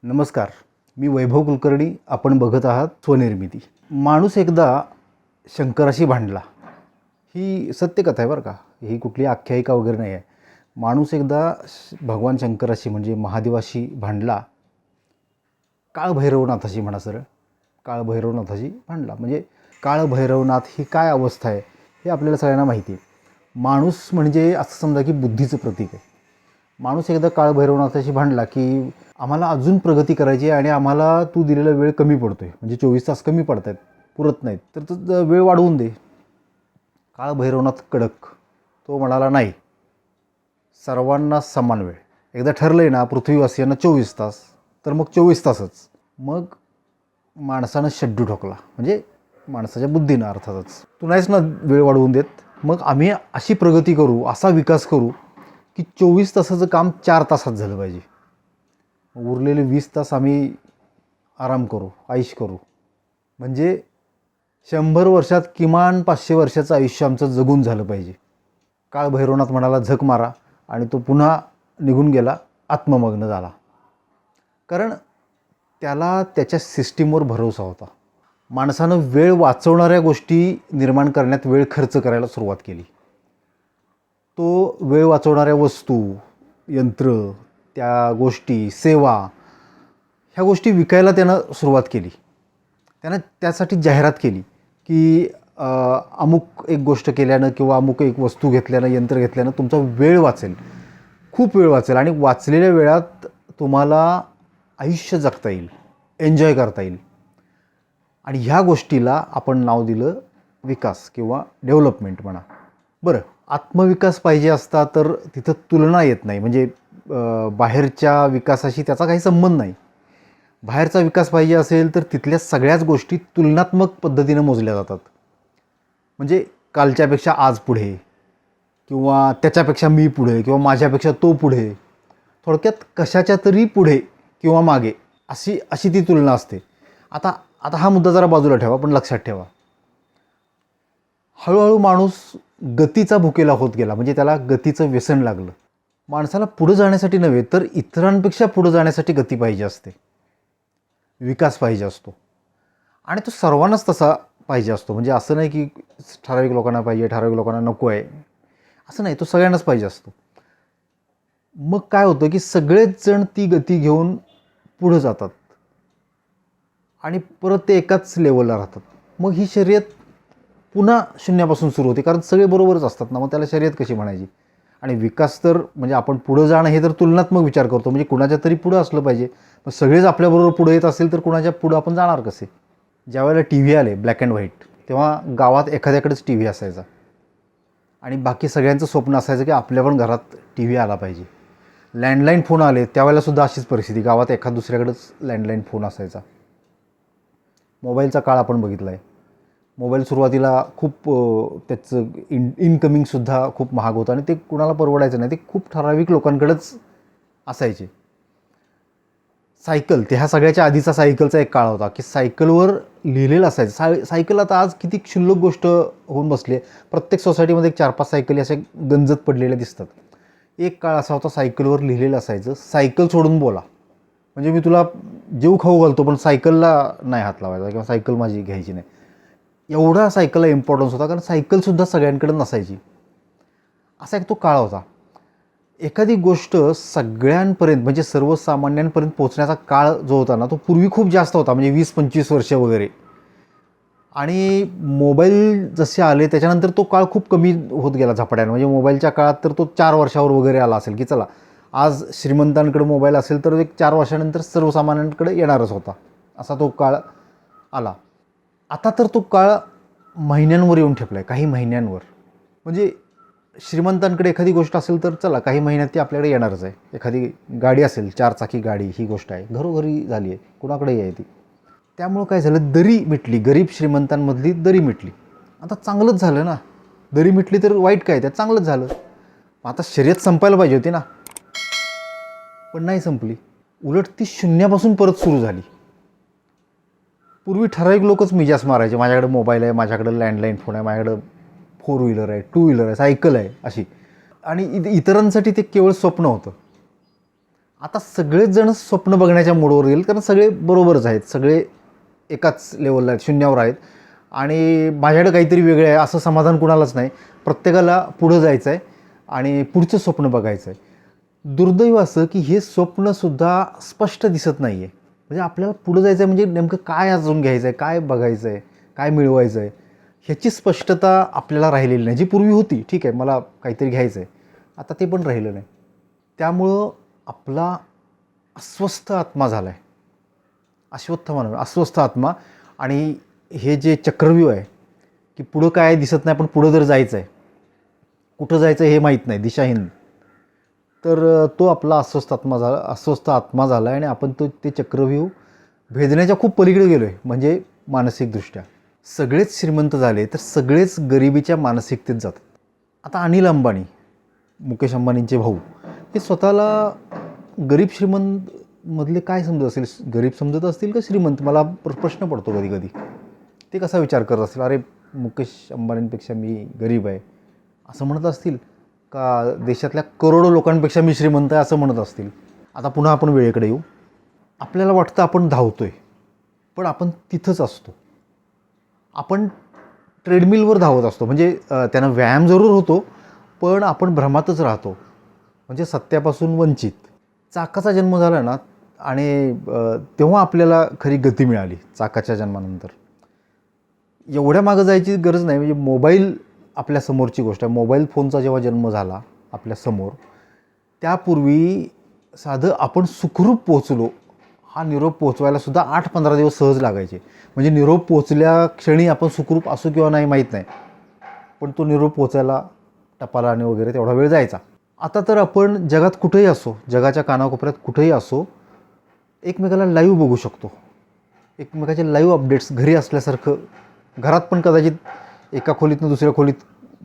नमस्कार. मी वैभव कुलकर्णी. आपण बघत आहात स्वनिर्मिती. माणूस एकदा शंकराशी भांडला. ही सत्यकथा आहे बरं का. ही कुठली आख्यायिका वगैरे नाही आहे. माणूस एकदा भगवान शंकराशी म्हणजे महादेवाशी भांडला. काळभैरवनाथाशी म्हणा सरळ. काळभैरवनाथाशी भांडला. म्हणजे काळभैरवनाथ ही काय अवस्था आहे हे आपल्याला सगळ्यांना माहिती आहे. माणूस म्हणजे असं समजा की बुद्धीचं प्रतीक आहे. माणूस एकदा काळभैरवनाथाशी भांडला की आम्हाला अजून प्रगती करायची आहे आणि आम्हाला तू दिलेला वेळ कमी पडतो आहे, म्हणजे 24 तास कमी पडत आहेत, पुरत नाहीत, तर तो वेळ वाढवून दे. काळभैरवनाथ कडक. तो म्हणाला नाही, सर्वांना समान वेळ. एकदा ठरलं आहे ना पृथ्वीवासियांना 24 तास, तर मग 24 तासच. मग माणसानं शड्डू ठोकला, म्हणजे माणसाच्या बुद्धीनं अर्थातच. तू नाहीच ना वेळ वाढवून देत, मग आम्ही अशी प्रगती करू, असा विकास करू की 24 तासाचं काम 4 तासात झालं पाहिजे. उरलेले 20 तास आम्ही आराम करू, आयुष करू. म्हणजे 100 वर्षात किमान 500 वर्षाचं आयुष्य आमचं जगून झालं पाहिजे. काळभैरवनाथ म्हणाला झक मारा, आणि तो पुन्हा निघून गेला, आत्ममग्न झाला. कारण त्याला त्याच्या सिस्टीमवर भरोसा होता. माणसानं वेळ वाचवणाऱ्या गोष्टी निर्माण करण्यात वेळ खर्च करायला सुरुवात केली. तो वेळ वाचवणाऱ्या वस्तू, यंत्र, त्या गोष्टी, सेवा, ह्या गोष्टी विकायला त्यानं सुरुवात केली. त्यानं त्यासाठी जाहिरात केली की अमुक एक गोष्ट केल्यानं किंवा अमुक एक वस्तू घेतल्यानं, यंत्र घेतल्यानं तुमचा वेळ वाचेल, खूप वेळ वाचेल, आणि वाचलेल्या वेळात तुम्हाला आयुष्य जगता येईल, एन्जॉय करता येईल. आणि ह्या गोष्टीला आपण नाव दिलं विकास किंवा डेव्हलपमेंट म्हणा. बरं, आत्मविकास पाहिजे असता तर तिथं तुलना येत नाही, म्हणजे बाहेरच्या विकासाशी त्याचा काही संबंध नाही. बाहेरचा विकास पाहिजे असेल तर तिथल्या सगळ्याच गोष्टी तुलनात्मक पद्धतीनं मोजल्या जातात. म्हणजे कालच्यापेक्षा आज पुढे, किंवा त्याच्यापेक्षा मी पुढे, किंवा माझ्यापेक्षा तो पुढे. थोडक्यात कशाच्या तरी पुढे किंवा मागे, अशी ती तुलना असते. आता हा मुद्दा जरा बाजूला ठेवा, पण लक्षात ठेवा, हळूहळू माणूस गतीचा भुकेला होत गेला. म्हणजे त्याला गतीचं व्यसन लागलं. माणसाला पुढं जाण्यासाठी नव्हे, तर इतरांपेक्षा पुढं जाण्यासाठी गती पाहिजे असते, विकास पाहिजे असतो. आणि तो सर्वांनाच तसा पाहिजे असतो. म्हणजे असं नाही की ठराविक लोकांना पाहिजे, ठराविक लोकांना नको आहे, असं नाही. तो सगळ्यांनाच पाहिजे असतो. मग काय होतं की सगळेच जण ती गती घेऊन पुढं जातात आणि परत ते एकाच लेवलला राहतात. मग ही शर्यत पुन्हा शून्यापासून सुरू होते, कारण सगळे बरोबरच असतात ना. मग त्याला शर्यत कशी म्हणायची? आणि विकास तर म्हणजे आपण पुढं जाणं हे तर तुलनात्मक विचार करतो, म्हणजे कुणाच्या तरी पुढं असलं पाहिजे. मग सगळेच आपल्याबरोबर पुढे येत असेल तर कुणाच्या पुढं आपण जाणार कसे? ज्यावेळेला टी व्ही आले ब्लॅक अँड व्हाईट, तेव्हा गावात एखाद्याकडेच टी व्ही असायचा, आणि बाकी सगळ्यांचं स्वप्न असायचं की आपल्या पण घरात टी व्ही आला पाहिजे. लँडलाईन फोन आले त्यावेळेलासुद्धा अशीच परिस्थिती, गावात एखाद दुसऱ्याकडेच लँडलाईन फोन असायचा. मोबाईलचा काळ आपण बघितला आहे. मोबाईल सुरुवातीला खूप त्याचं इनकमिंगसुद्धा खूप महाग होतं, आणि ते कुणाला परवडायचं नाही. ते खूप ठराविक लोकांकडेच असायचे. सायकल, ते ह्या सगळ्याच्या आधीचा सायकलचा एक काळ होता की सायकलवर लिहिलेलं असायचं. सायकल आता आज किती क्षुल्लक गोष्ट होऊन बसली आहे. प्रत्येक सोसायटीमध्ये 4-5 सायकली अशा गंजत पडलेल्या दिसतात. एक काळ असा होता सायकलवर लिहिलेलं असायचं, सायकल सोडून बोला. म्हणजे मी तुला जीव खाऊ घालतो पण सायकलला नाही हात लावायचा, किंवा सायकल माझी घ्यायची नाही. एवढा सायकलला इम्पॉर्टन्स होता, कारण सायकलसुद्धा सगळ्यांकडे नसायची. असा एक तो काळ होता. एखादी गोष्ट सगळ्यांपर्यंत म्हणजे सर्वसामान्यांपर्यंत पोहोचण्याचा काळ जो होता ना, तो पूर्वी खूप जास्त होता, म्हणजे 20-25 वर्ष वगैरे. आणि मोबाईल जसे आले त्याच्यानंतर तो काळ खूप कमी होत गेला झपाट्यानं. म्हणजे मोबाईलच्या काळात तर तो 4 वर्षावर वगैरे आला असेल, की चला आज श्रीमंतांकडे मोबाईल असेल तर एक 4 वर्षानंतर सर्वसामान्यांकडे येणारच होता, असा तो काळ आला. आता तर तो काळ महिन्यांवर येऊन ठेपला आहे, काही महिन्यांवर. म्हणजे श्रीमंतांकडे एखादी गोष्ट असेल तर चला काही महिन्यात ती आपल्याकडे येणारच आहे. एखादी गाडी असेल, 4 चाकी गाडी, ही गोष्ट आहे, घरोघरी झाली आहे, कुणाकडेही आहे ती. त्यामुळं काय झालं, दरी मिटली, गरीब श्रीमंतांमधली दरी मिटली. आता चांगलंच झालं ना. दरी मिटली तर वाईट काय, त्यात चांगलंच झालं. आता शर्यत संपायला पाहिजे होती ना, पण नाही संपली. उलट ती शून्यापासून परत सुरू झाली. पूर्वी ठराविक लोकच मिजास मारायचे, माझ्याकडे मोबाईल आहे, माझ्याकडे लँडलाईन फोन आहे, माझ्याकडं 4 व्हीलर आहे, 2 व्हीलर आहे, सायकल आहे, अशी. आणि इतरांसाठी ते केवळ स्वप्न होतं. आता सगळेच जण स्वप्न बघण्याच्या मोडवर गेले, कारण सगळे बरोबरच आहेत, सगळे एकाच लेवलला आहेत, शून्यावर आहेत आणि माझ्याकडे काहीतरी वेगळं आहे असं समाधान कुणालाच नाही. प्रत्येकाला पुढं जायचं आहे आणि पुढचं स्वप्न बघायचं आहे. दुर्दैव असं की हे स्वप्नसुद्धा स्पष्ट दिसत नाही आहे. म्हणजे आपल्याला पुढं जायचं आहे म्हणजे नेमकं काय अजून घ्यायचं आहे, काय बघायचं आहे, काय मिळवायचं आहे, ह्याची स्पष्टता आपल्याला राहिलेली नाही. जी पूर्वी होती, ठीक आहे मला काहीतरी घ्यायचं आहे, आता ते पण राहिलं नाही. त्यामुळं आपला अस्वस्थ आत्मा झाला आहे, अस्वस्थ आत्मा. आणि हे जे चक्रव्यूह आहे की पुढं काय दिसत नाही पण पुढं जर जायचं आहे, कुठं जायचं हे माहीत नाही, दिशाहीन, तर तो आपला अस्वस्थ आत्मा झाला आहे आणि आपण ते चक्रव्यूह भेदण्याच्या खूप पलीकडे गेलो आहे. म्हणजे मानसिकदृष्ट्या सगळेच श्रीमंत झाले तर सगळेच गरिबीच्या मानसिकतेत जातात. आता अनिल अंबानी, मुकेश अंबानींचे भाऊ, हे स्वतःला गरीब श्रीमंत मधले काय समजत असेल, गरीब समजत असतील का श्रीमंत, मला प्रश्न पडतो कधी कधी. ते कसा विचार करत असतील, अरे मुकेश अंबानींपेक्षा मी गरीब आहे असं म्हणत असतील का देशातल्या करोडो लोकांपेक्षा मी श्रीमंत आहे असं म्हणत असतील. आता पुन्हा आपण वेळेकडे येऊ. आपल्याला वाटतं आपण धावतोय, पण आपण तिथंच असतो. आपण ट्रेडमिलवर धावत असतो, म्हणजे त्यानं व्यायाम जरूर होतो पण आपण भ्रमातच राहतो, म्हणजे सत्यापासून वंचित. चाकाचा जन्म झाला ना आणि तेव्हा आपल्याला खरी गती मिळाली. चाकाच्या जन्मानंतर एवढ्या मागं जायची गरज नाही. म्हणजे मोबाईल आपल्यासमोरची गोष्ट आहे. मोबाईल फोनचा जेव्हा जन्म झाला आपल्यासमोर, त्यापूर्वी साधं आपण सुखरूप पोहोचलो हा निरोप पोहोचवायला सुद्धा 8-15 दिवस सहज लागायचे. म्हणजे निरोप पोहोचल्या क्षणी आपण सुखरूप असू किंवा नाही माहीत नाही, पण तो निरोप पोहोचायला टपालाने वगैरे तेवढा वेळ जायचा. आता तर आपण जगात कुठेही असो, जगाच्या कानाकोपऱ्यात कुठेही असो, एकमेकाला लाईव्ह बघू शकतो. एकमेकाचे लाईव्ह अपडेट्स घरी असल्यासारखं. घरात पण कदाचित एका खोलीतनं दुसऱ्या खोलीत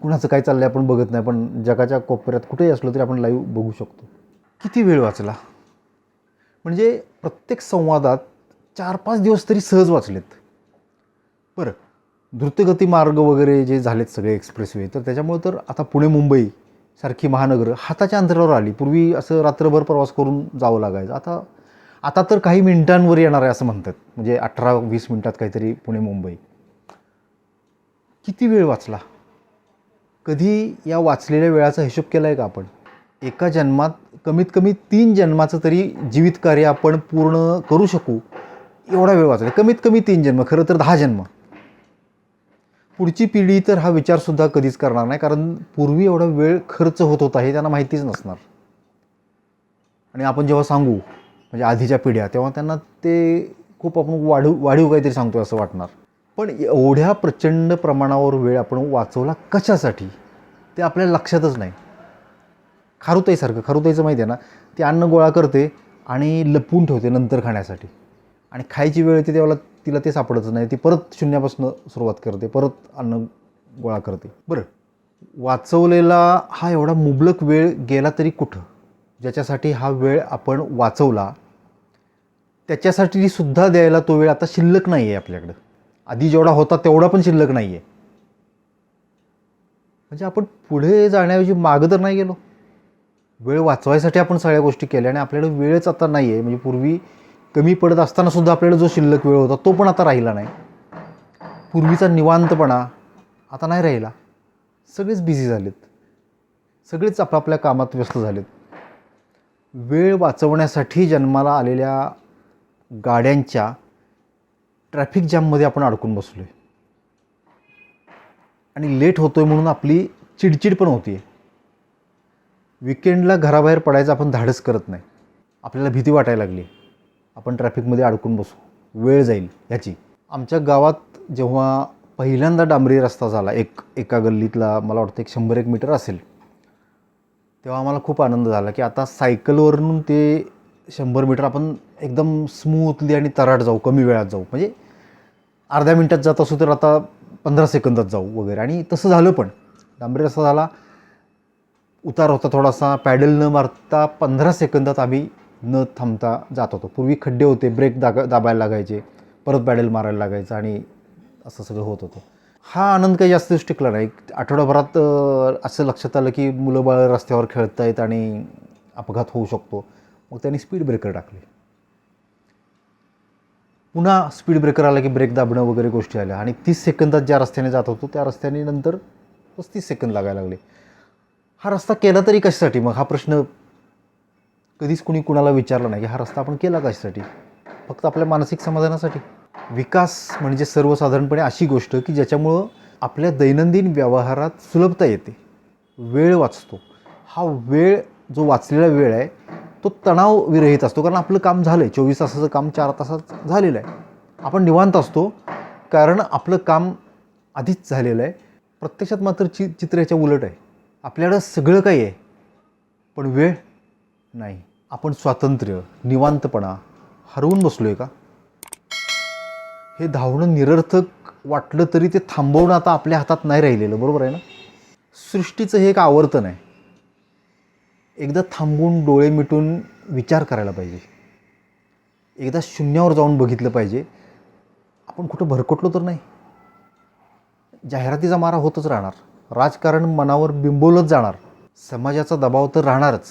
कुणाचं काय चाललं आहे आपण बघत नाही, पण जगाच्या कोपऱ्यात कुठेही असलो तरी आपण लाईव्ह बघू शकतो. किती वेळ वाचला. म्हणजे प्रत्येक संवादात 4-5 दिवस तरी सहज वाचलेत. बरं, द्रुतगती मार्ग वगैरे जे झालेत सगळे एक्सप्रेसवे, तर त्याच्यामुळे तर आता पुणे मुंबई सारखी महानगरं हाताच्या अंतरावर आली. पूर्वी असं रात्रभर प्रवास करून जावं लागायचं. आता तर काही मिनिटांवर येणार आहे असं म्हणतात. म्हणजे 18-20 मिनिटात काहीतरी पुणे मुंबई. किती वेळ वाचला. कधी या वाचलेल्या वेळाचा हिशोब केला आहे का आपण? एका जन्मात कमीत कमी 3 जन्माचं तरी जीवित कार्य आपण पूर्ण करू शकू एवढा वेळ वाचला. कमीत कमी 3 जन्म, खरं तर 10 जन्म. पुढची पिढी तर हा विचारसुद्धा कधीच करणार नाही, कारण पूर्वी एवढा वेळ खर्च होत होता हे त्यांना माहितीच नसणार. आणि आपण जेव्हा सांगू म्हणजे आधीच्या पिढ्या, तेव्हा त्यांना ते खूप आपण वाढीव काहीतरी सांगतो असं वाटणार. पण एवढ्या प्रचंड प्रमाणावर वेळ आपण वाचवला कशासाठी ते आपल्याला लक्षातच नाही. खारुताईचं माहिती आहे ना, ती अन्न गोळा करते आणि लपवून ठेवते नंतर खाण्यासाठी, आणि खायची वेळ येते तेव्हा तिला ते सापडतच नाही. ती परत शून्यापासून सुरुवात करते, परत अन्न गोळा करते. बरं, वाचवलेला हा एवढा मुबलक वेळ गेला तरी कुठं? ज्याच्यासाठी हा वेळ आपण वाचवला त्याच्यासाठी सुद्धा द्यायला तो वेळ आता शिल्लक नाही आहे आपल्याकडं. आधी जेवढा होता तेवढा पण शिल्लक नाही आहे. म्हणजे आपण पुढे जाण्याऐवजी मागं तर नाही गेलो. वेळ वाचवायसाठी आपण सगळ्या गोष्टी केल्या आणि आपल्याकडे वेळच आता नाही आहे. म्हणजे पूर्वी कमी पडत असताना सुद्धा आपल्याला जो शिल्लक वेळ होता तो पण आता राहिला नाही. पूर्वीचा निवांतपणा आता नाही राहिला. सगळेच बिझी झालेत, सगळेच आपापल्या कामात व्यस्त झालेत. वेळ वाचवण्यासाठी जन्माला आलेल्या गाड्यांच्या ट्रॅफिक जॅममध्ये आपण अडकून बसलो आहे आणि लेट होतो आहे म्हणून आपली चिडचिड पण होती आहे. विकेंडला घराबाहेर पडायचं आपण धाडस करत नाही. आपल्याला भीती वाटायला लागली, आपण ट्रॅफिकमध्ये अडकून बसू, वेळ जाईल ह्याची. आमच्या गावात जेव्हा पहिल्यांदा डांबरी रस्ता झाला, एका गल्लीतला, मला वाटतं 100-1 मीटर असेल, तेव्हा आम्हाला खूप आनंद झाला की आता सायकलवरून ते 100 मीटर आपण एकदम स्मूथली आणि तराट जाऊ, कमी वेळात जाऊ. म्हणजे अर्ध्या मिनटात जात असू तर आता 15 सेकंदात जाऊ वगैरे. आणि तसं झालं पण. डांबरी रस्ता झाला, उतार होता थोडासा, पॅडल न मारता 15 सेकंदात आम्ही न थांबता जात होतो. पूर्वी खड्डे होते, ब्रेक दाबायला लागायचे, परत पॅडल मारायला लागायचं आणि असं सगळं होत होतं. हा आनंद काही जास्त दिवस टिकला नाही. आठवड्याभरात असं लक्षात आलं की मुलं बाळ रस्त्यावर खेळत आहेत आणि अपघात होऊ शकतो. मग त्यांनी स्पीड ब्रेकर टाकले. पुन्हा स्पीड ब्रेकर आला की ब्रेक दाबणं वगैरे गोष्टी आल्या आणि 30 सेकंदात ज्या रस्त्याने जात होतो त्या रस्त्याने नंतर 35 सेकंद लागायला लागले. हा रस्ता केला तरी कशासाठी? मग हा प्रश्न कधीच कुणी कुणाला विचारला नाही की हा रस्ता आपण केला कशासाठी? फक्त आपल्या मानसिक समाधानासाठी. विकास म्हणजे सर्वसाधारणपणे अशी गोष्ट की ज्याच्यामुळं आपल्या दैनंदिन व्यवहारात सुलभता येते, वेळ वाचतो. हा वेळ जो वाचलेला वेळ आहे तो तणाव विरहित असतो, कारण आपलं काम झालं आहे. 24 तासाचं काम 4 तासात झालेलं आहे. आपण निवांत असतो कारण आपलं काम आधीच झालेलं आहे. प्रत्यक्षात मात्र चित्र याच्या उलट आहे. आपल्याकडं सगळं काही आहे पण वेळ नाही. आपण स्वातंत्र्य, निवांतपणा हरवून बसलो आहे का? हे धावणं निरर्थक वाटलं तरी ते थांबवणं आता आपल्या हातात नाही राहिलेलं, बरोबर आहे ना? सृष्टीचं हे एक आवर्तन आहे. एकदा थांबून डोळे मिटून विचार करायला पाहिजे. एकदा शून्यावर जाऊन बघितलं पाहिजे, आपण कुठं भरकटलो तर नाही. जाहिरातीचा मारा होतच राहणार, राजकारण मनावर बिंबवलंच जाणार, समाजाचा दबाव तर राहणारच.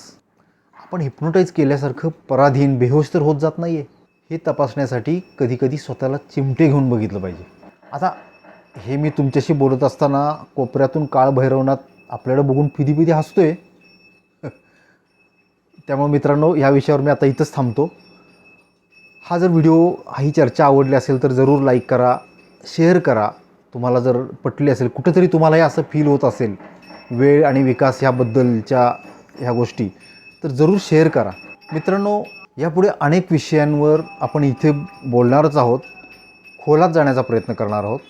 आपण हिप्नोटाईज केल्यासारखं पराधीन बेहोश तर होत जात नाही आहे. हे तपासण्यासाठी कधीकधी स्वतःला चिमटे घेऊन बघितलं पाहिजे. आता हे मी तुमच्याशी बोलत असताना कोपऱ्यातून काळ भैरवनाथ आपल्याला बघून फिदी हसतोय. त्यामुळे मित्रांनो, ह्या विषयावर मी आता इथंच थांबतो. हा जर व्हिडिओ, ही चर्चा आवडली असेल तर जरूर लाईक करा, शेअर करा. तुम्हाला जर पटली असेल, कुठेतरी तुम्हालाही असं फील होत असेल वेळ आणि विकास ह्याबद्दलच्या ह्या गोष्टी, तर जरूर शेअर करा. मित्रांनो, यापुढे अनेक विषयांवर आपण इथे बोलणारच आहोत, खोलात जाण्याचा प्रयत्न करणार आहोत.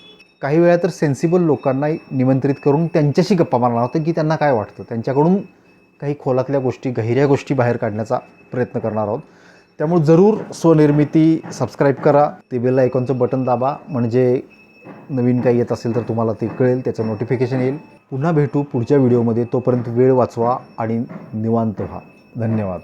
काही वेळा तर सेन्सिबल लोकांना निमंत्रित करून त्यांच्याशी गप्पा मारणार आहोत की त्यांना काय वाटतं, त्यांच्याकडून काही खोलातल्या गोष्टी, गहिऱ्या गोष्टी बाहेर काढण्याचा प्रयत्न करणार आहोत. त्यामुळे जरूर स्वनिर्मिती सबस्क्राईब करा, ते बेल आयकॉनचं बटन दाबा, म्हणजे नवीन काही येत असेल तर तुम्हाला ते कळेल, त्याचं नोटिफिकेशन येईल. पुन्हा भेटू पुढच्या व्हिडिओमध्ये. तोपर्यंत वेळ वाचवा आणि निवांत व्हा. धन्यवाद.